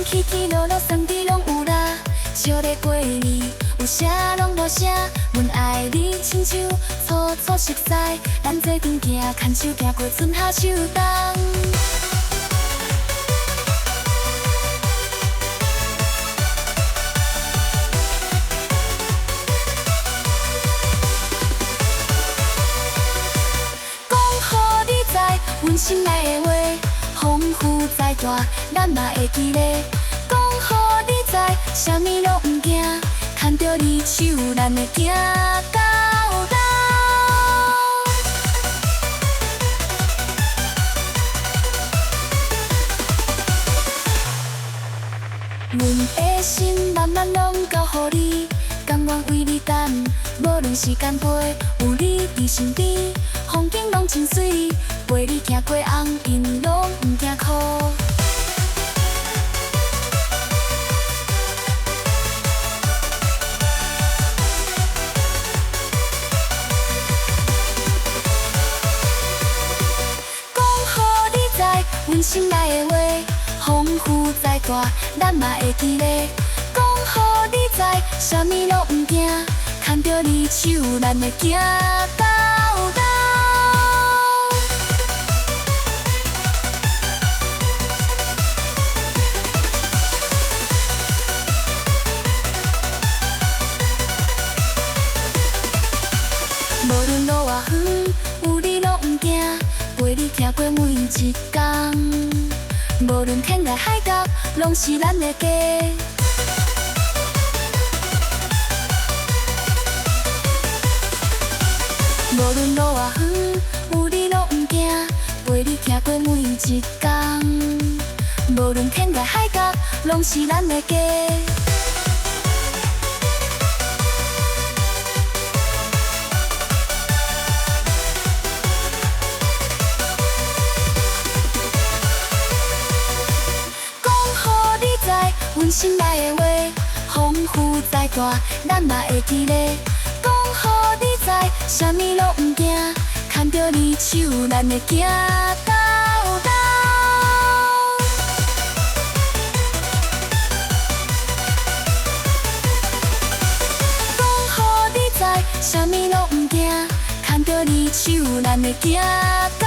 起起落落送你拢有啦，笑咧过你，有啥拢无啥。阮爱你亲像楚楚熟悉，咱做阵行，牵手行过春夏秋冬。阮心内的话，丰富再大，咱嘛会记咧。讲互你知，啥物拢毋惊，牵着你手，咱会行到老。阮的心慢慢拢交互你，甘愿为你等，无论时间飞，有你伫身边，风景拢真水。陪你行过红尘，拢毋惊苦。讲互你知，阮心内的话，丰富再大，咱嘛会记咧。讲互你知，啥物拢毋惊，牵着你手，咱会行到老。无论路偌远，有你拢毋惊，陪你行过每一天。无论天涯海角，拢是咱的家。无论路偌远，有你拢毋惊，陪你行过每一天。无论天涯海角，拢是咱的家。阮心内的话，丰富再大，咱嘛会记咧。讲互你知，啥物拢毋惊，牵着你手，咱会行到老。讲互你知，啥物拢毋惊，牵着你手，咱会行到老。